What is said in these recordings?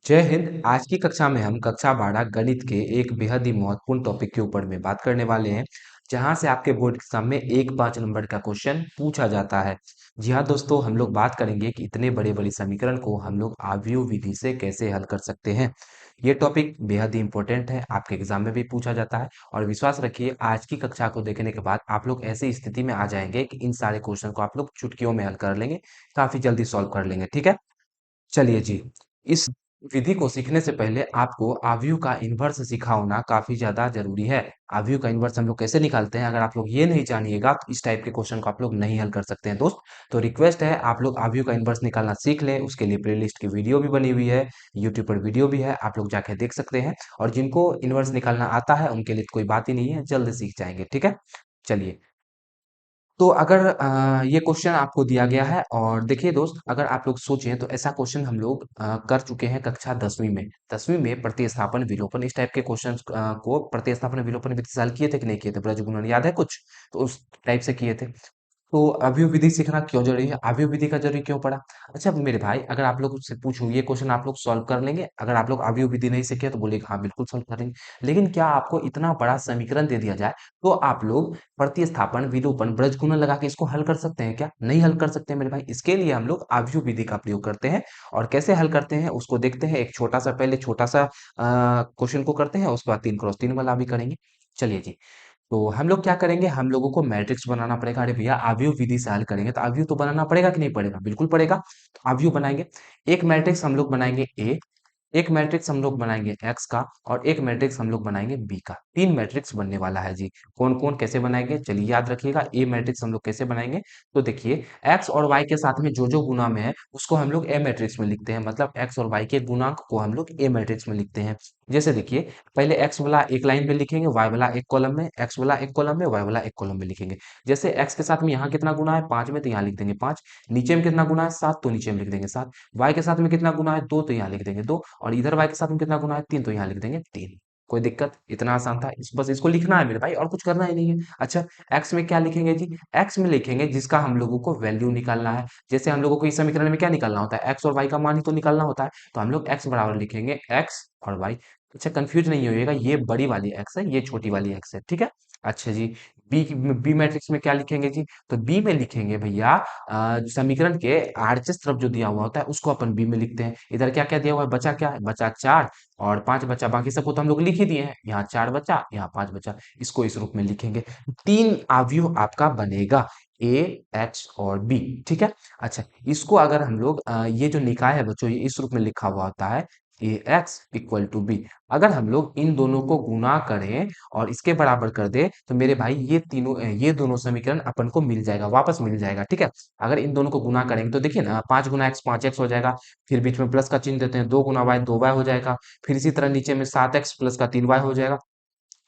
जय हिंद। आज की कक्षा में हम कक्षा 12 गणित के एक बेहद ही महत्वपूर्ण टॉपिक के ऊपर में बात करने वाले हैं, जहां से आपके बोर्ड एग्जाम में एक 5 नंबर का क्वेश्चन पूछा जाता है। जी हाँ दोस्तों, हम लोग बात करेंगे कि इतने बड़े बड़े समीकरण को हम लोग आव्यूह विधि से कैसे हल कर सकते हैं। ये टॉपिक बेहद ही इंपॉर्टेंट है, आपके एग्जाम में भी पूछा जाता है। और विश्वास रखिए, आज की कक्षा को देखने के बाद आप लोग ऐसी स्थिति में आ जाएंगे कि इन सारे क्वेश्चन को आप लोग चुटकियों में हल कर लेंगे, काफी जल्दी सॉल्व कर लेंगे। ठीक है, चलिए जी। इस विधि को सीखने से पहले आपको आव्यूह का इन्वर्स सीखा होना काफी ज्यादा जरूरी है। आव्यूह का इन्वर्स हम लोग कैसे निकालते हैं, अगर आप लोग ये नहीं जानिएगा तो इस टाइप के क्वेश्चन को आप लोग नहीं हल कर सकते हैं दोस्त। तो रिक्वेस्ट है, आप लोग आव्यूह का इन्वर्स निकालना सीख लें। उसके लिए प्लेलिस्ट की वीडियो भी बनी हुई है, यूट्यूब पर वीडियो भी है, आप लोग जाके देख सकते हैं। और जिनको इन्वर्स निकालना आता है उनके लिए तो कोई बात ही नहीं है, जल्द सीख जाएंगे। ठीक है, चलिए। तो अगर ये क्वेश्चन आपको दिया गया है, और देखिए दोस्त, अगर आप लोग सोचें तो ऐसा क्वेश्चन हम लोग कर चुके हैं कक्षा 10वीं में। 10वीं में प्रतिस्थापन विलोपन इस टाइप के क्वेश्चन को प्रतिस्थापन विलोपन विधि से हल किए थे कि नहीं किए थे? ब्रज गुणन याद है कुछ? तो उस टाइप से किए थे। तो अवयव विधि सीखना क्यों जरूरी है, अवयव विधि का जरूरी क्यों पड़ा? अच्छा मेरे भाई, अगर आप लोग से पूछूं ये क्वेश्चन आप लोग सॉल्व कर लेंगे? अगर आप लोग अवयव विधि नहीं सीखे तो बोलेगा हाँ बिल्कुल सॉल्व करेंगे। लेकिन क्या आपको इतना बड़ा समीकरण दे दिया जाए तो आप लोग प्रतिस्थापन विलोपन ब्रजगुणन लगा के इसको हल कर सकते हैं क्या? नहीं हल कर सकते मेरे भाई। इसके लिए हम लोग अवयव विधि का प्रयोग करते हैं। और कैसे हल करते हैं उसको देखते हैं। एक छोटा सा, पहले छोटा सा क्वेश्चन को करते हैं, उसके बाद 3x3 वाला भी करेंगे। चलिए जी। तो हम लोग क्या करेंगे, हम लोगों को मैट्रिक्स बनाना पड़ेगा। अरे भैया, आव्यूह विधि से हल करेंगे तो आव्यूह तो बनाना पड़ेगा कि नहीं पड़ेगा? बिल्कुल पड़ेगा। तो आव्यूह बनाएंगे। एक मैट्रिक्स हम लोग बनाएंगे ए, एक मैट्रिक्स हम लोग बनाएंगे एक्स का, और एक मैट्रिक्स हम लोग बनाएंगे बी का। 3 मैट्रिक्स बनने वाला है जी। कौन कौन कैसे बनाएंगे, चलिए याद रखिएगा। ए मैट्रिक्स हम लोग कैसे बनाएंगे, तो देखिए, एक्स और वाई के साथ में जो जो गुना में है उसको हम लोग ए मैट्रिक्स में लिखते हैं। मतलब एक्स और वाई के गुणांक को हम लोग ए मैट्रिक्स में लिखते हैं। जैसे देखिए, पहले एक्स वाला एक लाइन में लिखेंगे, वाई वाला एक कॉलम में, एक्स वाला एक कॉलम में, वाई वाला एक कॉलम में लिखेंगे। जैसे एक्स के साथ में यहाँ कितना गुना है 5 में, तो यहाँ लिख देंगे 5। नीचे में कितना गुना है 7, तो नीचे में लिख देंगे 7। वाई के साथ में कितना गुना है 2, तो यहाँ लिख देंगे 2। और इधर वाई के साथ में कितना गुना है 3, तो यहाँ लिख देंगे 3। कोई दिक्कत? इतना आसान था, बस इसको लिखना है मेरे भाई, और कुछ करना ही नहीं है। अच्छा, एक्स में क्या लिखेंगे जी? एक्स में लिखेंगे जिसका हम लोगों को वैल्यू निकालना है। जैसे हम लोगों को इस समीकरण में क्या निकालना होता है, एक्स और वाई का मान ही तो निकालना होता है। तो हम लोग एक्स बराबर लिखेंगे एक्स और वाई। अच्छा, कंफ्यूज नहीं होइएगा, ये बड़ी वाली एक्स है, ये छोटी वाली एक्स है। ठीक है। अच्छा जी। बी बी मैट्रिक्स में क्या लिखेंगे जी? तो बी में लिखेंगे भैया, समीकरण के आरएचएस तरफ जो दिया हुआ होता है उसको अपन बी में लिखते हैं। इधर क्या क्या दिया हुआ है, बचा क्या है, बचा 4 और 5 बचा। बाकी सबको तो हम लोग लिख ही दिए हैं, यहाँ 4 बचा, यहाँ 5 बचा। इसको इस रूप में लिखेंगे। 3 आव्यूह आपका बनेगा, ए, एक्स और बी। ठीक है। अच्छा, इसको अगर हम लोग ये जो निकाय है बच्चों, ये इस रूप में लिखा हुआ होता है, ए एक्स इक्वल टू बी। अगर हम लोग इन दोनों को गुणा करें और इसके बराबर कर दे तो मेरे भाई ये तीनों ये दोनों समीकरण अपन को मिल जाएगा, वापस मिल जाएगा। ठीक है। अगर इन दोनों को गुना करेंगे तो देखिए ना, 5 गुना एक्स 5x हो जाएगा। फिर बीच में प्लस का चिन्ह देते हैं, 2 गुना वाई 2y हो जाएगा। फिर इसी तरह नीचे में 7x प्लस का 3y हो जाएगा,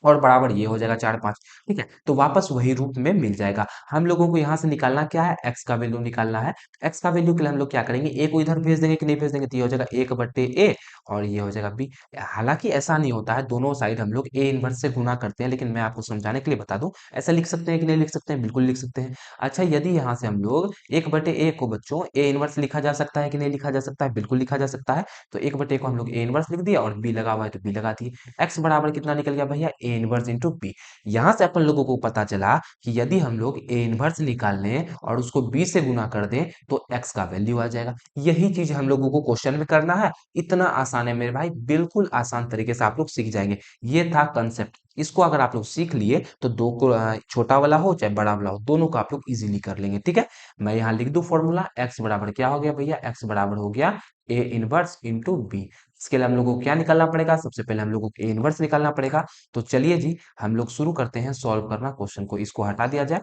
और बराबर ये हो जाएगा 4 5। ठीक है, तो वापस वही रूप में मिल जाएगा। हम लोगों को यहाँ से निकालना क्या है, एक्स का वैल्यू निकालना है। एक्स का वैल्यू के लिए हम लोग क्या करेंगे, ए को इधर भेज देंगे कि नहीं भेज देंगे, तो ये हो जाएगा 1/a, और ये हो जाएगा बी। हालांकि ऐसा नहीं होता है, दोनों साइड हम लोग ए इनवर्स से गुना करते हैं, लेकिन मैं आपको समझाने के लिए बता दूं, ऐसा लिख सकते हैं कि नहीं लिख सकते हैं, बिल्कुल लिख सकते हैं। अच्छा, यदि यहाँ से हम लोग 1/a को बच्चों ए इनवर्स लिखा जा सकता है कि नहीं लिखा जा सकता है, बिल्कुल लिखा जा सकता है। तो 1/a को हम लोग ए इनवर्स लिख दिया, और बी लगा हुआ है तो बी लगा दिए। एक्स बराबर कितना निकल गया भैया, ए इनवर्स इंटू बी। यहां से अपन लोगों को पता चला कि यदि हम लोग ए इनवर्स निकाल लें और उसको बी से गुना कर दें तो एक्स का वैल्यू आ जाएगा। यही चीज हम लोगों को क्वेश्चन में करना है। इतना आसान है मेरे भाई, बिल्कुल आसान तरीके से आप लोग सीख जाएंगे। ये था कंसेप्ट। इसको अगर आप लोग सीख लिए तो दो को छोटा वाला हो चाहे बड़ा वाला हो, दोनों को आप लोग इजीली कर लेंगे। ठीक है। मैं यहाँ लिख दूं फॉर्मूला, एक्स बराबर क्या हो गया भैया, एक्स बराबर हो गया ए इनवर्स इंटू बी। इसके लिए हम लोगों को क्या निकालना पड़ेगा, सबसे पहले हम लोगों को ए इनवर्स निकालना पड़ेगा। तो चलिए जी, हम लोग शुरू करते हैं सॉल्व करना क्वेश्चन को। इसको हटा दिया जाए,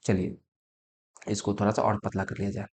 चलिए इसको थोड़ा सा और पतला कर लिया जाए,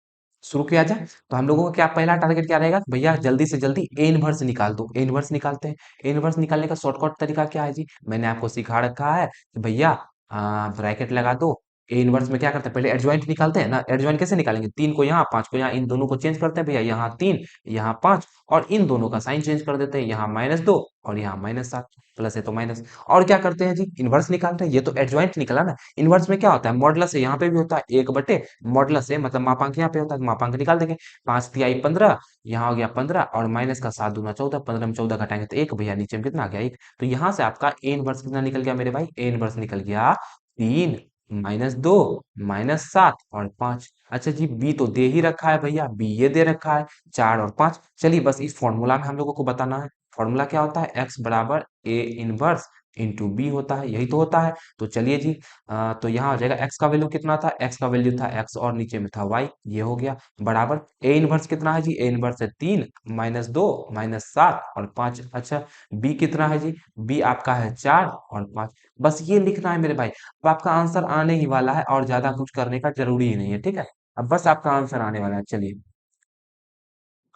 शुरू किया जाए। तो हम लोगों का क्या पहला टारगेट क्या रहेगा, भैया जल्दी से जल्दी ए इनवर्स निकाल दो। ए इनवर्स निकालते हैं। ए इनवर्स निकालने का शॉर्टकट तरीका क्या है जी, मैंने आपको सिखा रखा है कि भैया ब्रैकेट लगा दो, ए इनवर्स में क्या करते हैं, पहले एडजॉइंट निकालते हैं ना। एडजॉइंट कैसे निकालेंगे, 3 को यहाँ 5 को यहाँ, इन दोनों को चेंज करते हैं भैया, यहाँ 3 यहाँ 5, और इन दोनों का साइन चेंज कर देते हैं, यहाँ -2 और यहाँ -7, प्लस है तो माइनस। और क्या करते हैं जी, इनवर्स निकालते हैं। ये तो एडजॉइंट निकला ना। इनवर्स में क्या होता है, मॉडुलस है, यहाँ पे भी होता है 1 बटे मॉडुलस है, मतलब मापांक यहाँ पे होता है, तो मापांक निकाल देंगे। 5×3 = 15, यहाँ हो गया 15, और माइनस का 7×2 = 14, 15 में 14 घटाएंगे तो 1 भैया, नीचे में कितना आ गया 1। तो यहाँ से आपका ए इनवर्स कितना निकल गया मेरे भाई, ए इनवर्स निकल गया 3 -2 -7 और 5। अच्छा जी, बी तो दे ही रखा है भैया, बी ये दे रखा है 4 और 5। चलिए बस इस फॉर्मूला में हम लोगों को बताना है। फॉर्मूला क्या होता है, एक्स बराबर ए इनवर्स इंटू बी होता है, यही तो होता है। तो चलिए जी, तो यहाँ हो जाएगा एक्स का वैल्यू कितना था, एक्स का वैल्यू था एक्स और नीचे में था वाई, ये हो गया बराबर ए इनवर्स कितना है जी, ए इनवर्स है 3 -2 -7 और 5। अच्छा, बी कितना है जी, बी आपका है 4 और 5। बस ये लिखना है मेरे भाई। अब आपका आंसर आने ही वाला है और ज्यादा कुछ करने का जरूरी ही नहीं है, ठीक है। अब बस आपका आंसर आने वाला है। चलिए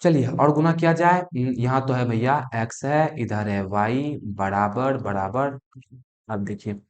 चलिए, और गुना किया जाए। यहाँ तो है भैया एक्स है, इधर है वाई, बराबर बराबर। अब देखिए,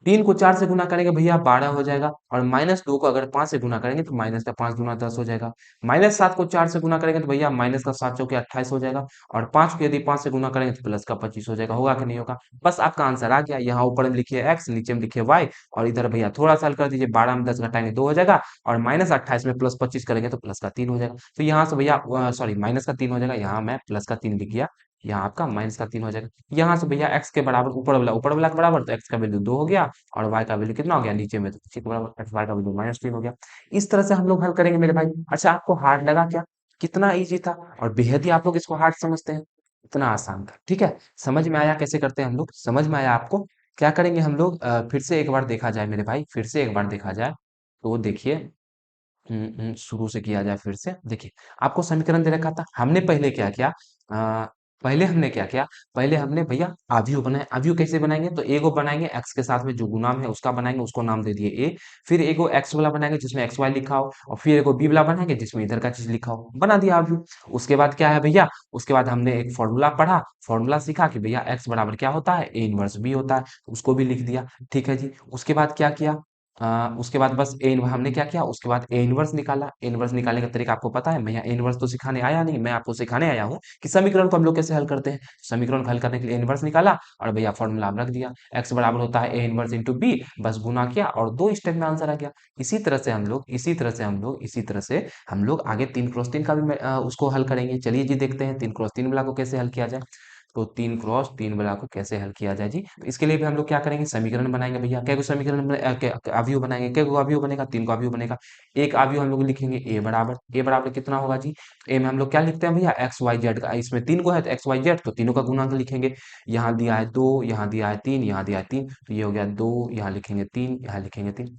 3 को 4 से गुना करेंगे भैया 12 हो जाएगा, और -2 को अगर 5 से गुना करेंगे तो माइनस का 5 दूना 10 हो जाएगा। -7 को 4 से गुना करेंगे तो भैया माइनस का 7 चौके 28 हो जाएगा, और 5 को यदि 5 से गुना करेंगे तो प्लस का 25 हो जाएगा। होगा कि नहीं होगा, बस आपका आंसर आ गया। यहाँ ऊपर में लिखिए एक्स, नीचे में लिखिए वाई, और इधर भैया थोड़ा सा हल कर दीजिए, 12 में 10 घटाएंगे 2 हो जाएगा, और -28 में +25 करेंगे तो प्लस का 3 हो जाएगा। तो यहाँ से भैया सॉरी माइनस का 3 हो जाएगा, यहाँ मैं प्लस का 3 लिख गया, यहाँ आपका माइनस का 3 हो जाएगा। यहाँ से भैया एक्स के बराबर ऊपर वाला के बराबर, तो एक्स का वैल्यू 2 हो गया, और y का वैल्यू कितना हो गया नीचे में, तो ठीक बराबर y का वैल्यू -3 हो गया। इस तरह से हम लोग हल करेंगे मेरे भाई। अच्छा, आपको हार्ड लगा क्या, कितना इजी था, और बेहद ही आप लोग इसको हार्ड समझते हैं, इतना आसान था, ठीक है। समझ में आया कैसे करते हैं हम लोग, समझ में आया आपको। क्या करेंगे हम लोग, फिर से एक बार देखा जाए मेरे भाई, फिर से एक बार देखा जाए। तो देखिए, शुरू से किया जाए फिर से। देखिए, आपको समीकरण दे रखा था, हमने पहले क्या किया, पहले हमने क्या किया, पहले हमने भैया आव्यूह बनाए। आव्यूह कैसे बनाएंगे, तो ए को बनाएंगे, एक्स के साथ में जो गुणाम है उसका बनाएंगे, उसको नाम दे दिए ए। फिर ए को एक्स वाला बनाएंगे जिसमें एक्स वाई लिखा हो, और फिर ए को बी वाला बनाएंगे जिसमें इधर का चीज लिखा हो, बना दिया आव्यूह। उसके बाद क्या है भैया, उसके बाद हमने एक फॉर्मूला पढ़ा, फॉर्मूला सीखा कि भैया एक्स बराबर क्या होता है, ए इनवर्स बी होता है, उसको भी लिख दिया। ठीक है जी, उसके बाद क्या किया, उसके बाद बस हमने क्या किया, उसके बाद ए इनवर्स निकाला। ए इनवर्स निकालने का तरीका आपको पता है, मैं यहाँ ए इनवर्स तो सिखाने आया नहीं, मैं आपको सिखाने आया हूँ कि समीकरण को हम लोग कैसे हल करते हैं। समीकरण को हल करने के लिए ए इनवर्स निकाला, और भैया फॉर्मूला रख दिया, एक्स बराबर होता है ए इनवर्स इंटू बी, बस गुना किया और 2 स्टेप में आंसर आ गया। इसी तरह से आगे 3x3 का भी उसको हल करेंगे। चलिए जी, देखते हैं 3x3 वाला को कैसे हल किया जाए। तो 3x3 वाला को कैसे हल किया जाए जी, तो इसके लिए भी हम लोग क्या करेंगे, समीकरण बनाएंगे भैया। क्या को समीकरण अवयव बनाएंगे, क्या को अवयव बनेगा, 3 का अवयव बनेगा। एक अवयव हम लोग लिखेंगे ए बराबर कितना होगा जी, ए में हम लोग क्या लिखते हैं भैया, एक्स वाई जेड का, इसमें 3 को है तो एक्स वाई जेड, तो तीनों का गुणांक लिखेंगे। यहाँ दिया है 2, यहाँ दिया है 3, यहाँ दिया है 3, तो ये हो गया 2, यहाँ लिखेंगे 3, यहाँ लिखेंगे 3।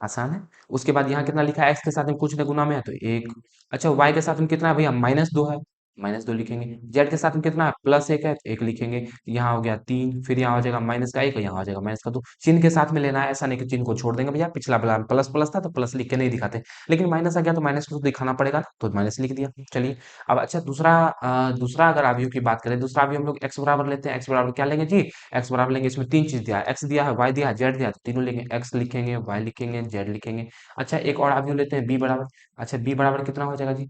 आसान है। उसके बाद यहाँ कितना लिखा है, एक्स के साथ में कुछ न गुना में है तो 1। अच्छा, वाई के साथ में कितना है भैया, -2 है, -2 लिखेंगे। जेड के साथ में कितना है, +1 है तो 1 लिखेंगे। यहाँ हो गया 3, फिर यहाँ हो जाएगा -1, यहाँ हो जाएगा -2। चिन्ह के साथ में लेना है, ऐसा नहीं कि चिन्ह को छोड़ देंगे भैया। पिछला वाला प्लस प्लस था तो प्लस लिख के नहीं दिखाते, लेकिन माइनस आ गया तो माइनस को तो दिखाना पड़ेगा ना, तो माइनस लिख दिया। चलिए, अब अच्छा, दूसरा अगर अवयव की बात करें, दूसरा अवयव हम लोग एक्स बराबर लेते हैं। एक्स बराबर क्या लेंगे जी, एक्स बराबर लेंगे, इसमें 3 चीज दिया है, एक्स दिया है, वाई दिया है, जेड दिया है, तो तीनों लेंगे, एक्स लिखेंगे, वाई लिखेंगे, जेड लिखेंगे। अच्छा, एक और अवयव लेते हैं बी बराबर। अच्छा, बी बराबर कितना हो जाएगा जी,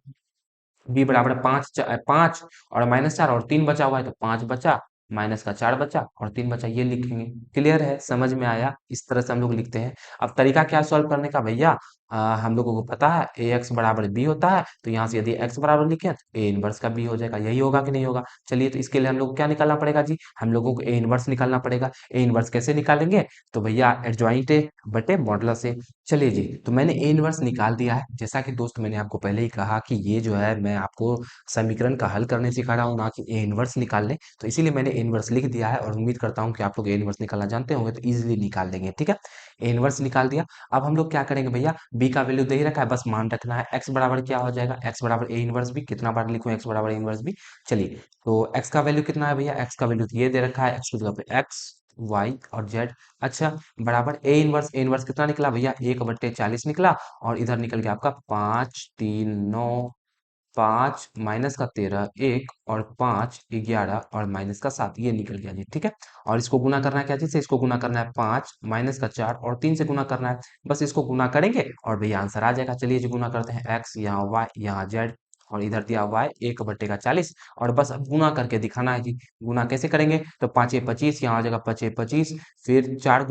बी बराबर 5 और -4 और 3 बचा हुआ है तो 5 बचा, माइनस का 4 बचा और 3 बचा, ये लिखेंगे। क्लियर है, समझ में आया, इस तरह से हम लोग लिखते हैं। अब तरीका क्या सॉल्व करने का भैया, हम लोगों को पता है ए एक्स बराबर बी होता है, तो यहाँ से यदि एक्स बराबर लिखें तो ए इनवर्स का बी हो जाएगा, यही होगा कि नहीं होगा। चलिए, तो इसके लिए हम लोग को क्या निकालना पड़ेगा जी, हम लोगों को ए इनवर्स निकालना पड़ेगा। ए इनवर्स कैसे निकालेंगे, तो भैया एडजॉइंट ए बटे मॉडुलस ए। चलिए जी, तो मैंने ए इनवर्स निकाल दिया है। जैसा कि दोस्त मैंने आपको पहले ही कहा कि ये जो है मैं आपको समीकरण का हल करने सिखा रहा हूँ, ना कि ए इनवर्स निकालने, तो इसीलिए मैंने ए इनवर्स लिख दिया है, और उम्मीद करता हूँ कि आप लोग ए इनवर्स निकालना जानते होंगे तो इजीली निकाल देंगे, ठीक है। ए इनवर्स निकाल दिया। अब हम लोग क्या करेंगे भैया, बी का वैल्यू दे ही रखा है, बस मान रखना है। एक्स बराबर क्या हो जाएगा, एक्स बराबर ए इनवर्स बी, कितना बार लिखूं एक्स बराबर ए इनवर्स बी। चलिए, तो एक्स का वैल्यू कितना है भैया, एक्स का वैल्यू ये दे रखा है, एक्स की जगह पे एक्स वाई और जेड। अच्छा, बराबर ए इनवर्स कितना निकला भैया, 1/40 निकला, और इधर निकल गया आपका 5 3 9 5 माइनस का 13 1 और 5 11 और माइनस का 7 ये निकल गया जी। ठीक है, और इसको गुना करना है क्या चीज से, इसको गुना करना है 5 माइनस का 4 और 3 से गुना करना है। बस इसको गुना करेंगे और भैया आंसर आ जाएगा। चलिए जी गुना करते हैं, एक्स यहाँ वाई यहाँ जेड और इधर दिया हुआ है 1/40 और बस अब गुना करके दिखाना है जी। गुना कैसे करेंगे, तो 5×25 यहाँ आ जाएगा 5×25, फिर 3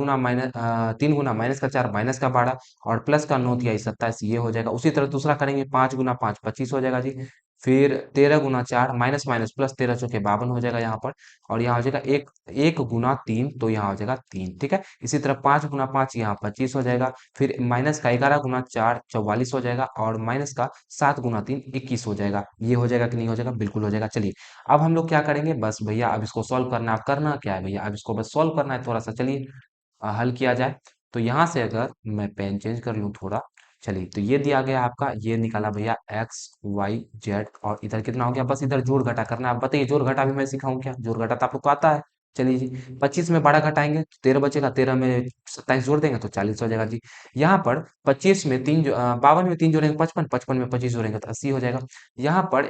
गुना माइनस का 4 माइनस का 12 और प्लस का 9×27 ये हो जाएगा। उसी तरह दूसरा करेंगे, 5 गुना 5 25 हो जाएगा जी। फिर 13 गुना 4 माइनस माइनस प्लस 13×4 52 हो जाएगा यहाँ पर। और यहाँ हो जाएगा 1 गुना 3 तो यहाँ हो जाएगा 3। ठीक है, इसी तरह 5 गुना 5 यहाँ 25 हो जाएगा। फिर माइनस का 11 गुना 4 44 हो जाएगा और माइनस का 7 गुना 3 21 हो जाएगा। ये हो जाएगा कि नहीं हो जाएगा, बिल्कुल हो जाएगा। चलिए अब हम लोग क्या करेंगे, बस भैया अब इसको सॉल्व करना है। अब करना क्या है भैया, अब इसको बस सॉल्व करना है थोड़ा सा। चलिए हल किया जाए। तो यहाँ से अगर मैं पेन चेंज कर लूँ थोड़ा, चलिए तो ये दिया गया आपका, ये निकाला भैया एक्स वाई जेड और इधर कितना हो गया, बस इधर जोड़ घटा करना है। आप बताइए जोड़ घटा भी मैं सिखाऊं क्या, जोड़ घटा तो आप लोग को आता है। चलिए जी 25 में 12 घटाएंगे तो 13 बचेगा, 13 में 27 जोड़ देंगे तो 40 हो जाएगा जी। यहाँ पर 25 में 52 में 3 जोड़ेंगे 55, 55 में 25 जोड़ेंगे तो 80 हो जाएगा। यहाँ पर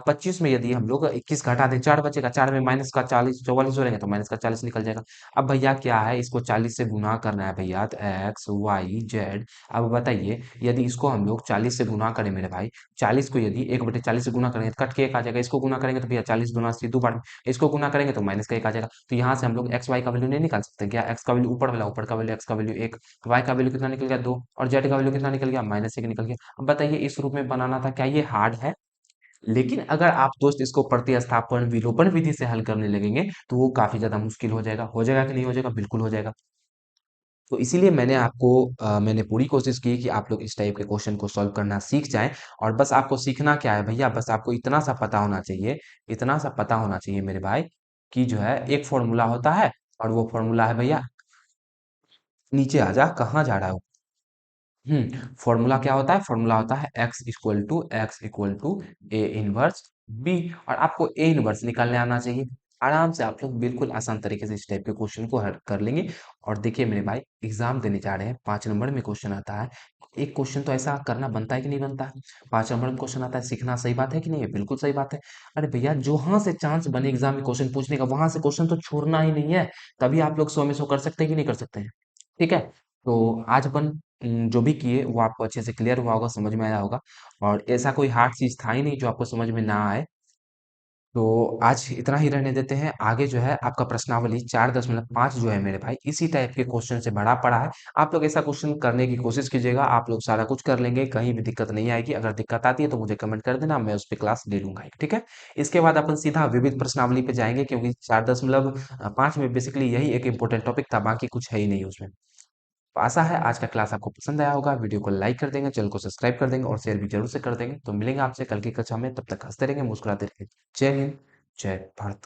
25 में यदि हम लोग 21 घटा दें 4 बचेगा, 4 में माइनस का 40 44 जोड़ेंगे तो माइनस का 40 निकल जाएगा। अब भैया क्या है, इसको 40 से गुना करना है भैया, तो एक्स वाई जेड। अब बताइए यदि इसको हम लोग 40 से गुना करें मेरे भाई, 40 को यदि 1/40 से गुना करेंगे तो कट के 1 आ जाएगा। इसको गुना करेंगे तो भैया 40 दूना 80 दो बार में, इसको गुना करेंगे तो माइनस का 1 आ जाएगा। तो यहाँ से हम लोग एक्स वाई का वैल्यू नहीं निकाल सकते क्या, एक्स का वैल्यू ऊपर वाला, ऊपर का वैल्यू एक्स का वैल्यू 1, वाई का वैल्यू कितना निकल गया 2 और जेड का वैल्यू कितना निकल गया -1 निकल गया। अब बताइए इस रूप में बनाना था, क्या ये हार्ड है? लेकिन अगर आप दोस्त इसको प्रतिस्थापन विलोपन विधि से हल करने लगेंगे तो वो काफी ज्यादा मुश्किल हो जाएगा कि नहीं हो जाएगा, बिल्कुल हो जाएगा। तो इसीलिए मैंने पूरी कोशिश की कि आप लोग इस टाइप के क्वेश्चन को सॉल्व करना सीख जाएं। और बस आपको सीखना क्या है भैया, बस आपको इतना सा पता होना चाहिए, इतना सा पता होना चाहिए मेरे भाई, कि जो है एक फॉर्मूला होता है और वो फॉर्मूला है भैया, नीचे आ जा, कहाँ जा रहा है? फॉर्मूला क्या होता है, फॉर्मूला होता है x equal to a inverse b. और आपको ए इनवर्स निकालने आना चाहिए। आराम से आप लोग बिल्कुल आसान तरीके से इस टाइप के क्वेश्चन को हल कर लेंगे। और देखिए मेरे भाई, एग्जाम देने जा रहे हैं, 5 नंबर में क्वेश्चन आता है। एक क्वेश्चन तो ऐसा करना बनता है कि नहीं बनता है, 5 नंबर में क्वेश्चन आता है, सीखना सही बात है कि नहीं है, बिल्कुल सही बात है। अरे भैया जहाँ से चांस बने एग्जाम में क्वेश्चन पूछने का, वहां से क्वेश्चन तो छोड़ना ही नहीं है। तभी आप लोग 100 में 100 कर सकते हैं कि नहीं कर सकते हैं। ठीक है, तो आज अपन जो भी किए वो आपको अच्छे से क्लियर हुआ होगा, समझ में आया होगा। और ऐसा कोई हार्ड चीज था ही नहीं जो आपको समझ में ना आए। तो आज इतना ही रहने देते हैं। आगे जो है आपका प्रश्नावली 4.5 जो है मेरे भाई, इसी टाइप के क्वेश्चन से भरा पड़ा है। आप लोग ऐसा क्वेश्चन करने की कोशिश कीजिएगा, आप लोग सारा कुछ कर लेंगे, कहीं भी दिक्कत नहीं आएगी। अगर दिक्कत आती है तो मुझे कमेंट कर देना, मैं उस पर क्लास ले लूंगा एक, ठीक है। इसके बाद अपन सीधा विविध प्रश्नावली पे जाएंगे, क्योंकि 4.5 में बेसिकली यही एक इंपॉर्टेंट टॉपिक था, बाकी कुछ है ही नहीं उसमें। तो आशा है आज का क्लास आपको पसंद आया होगा। वीडियो को लाइक कर देंगे, चैनल को सब्सक्राइब कर देंगे और शेयर भी जरूर से कर देंगे। तो मिलेंगे आपसे कल की कक्षा में, तब तक हंसते रहेंगे, मुस्कुराते रहेंगे। जय हिंद, जय भारत।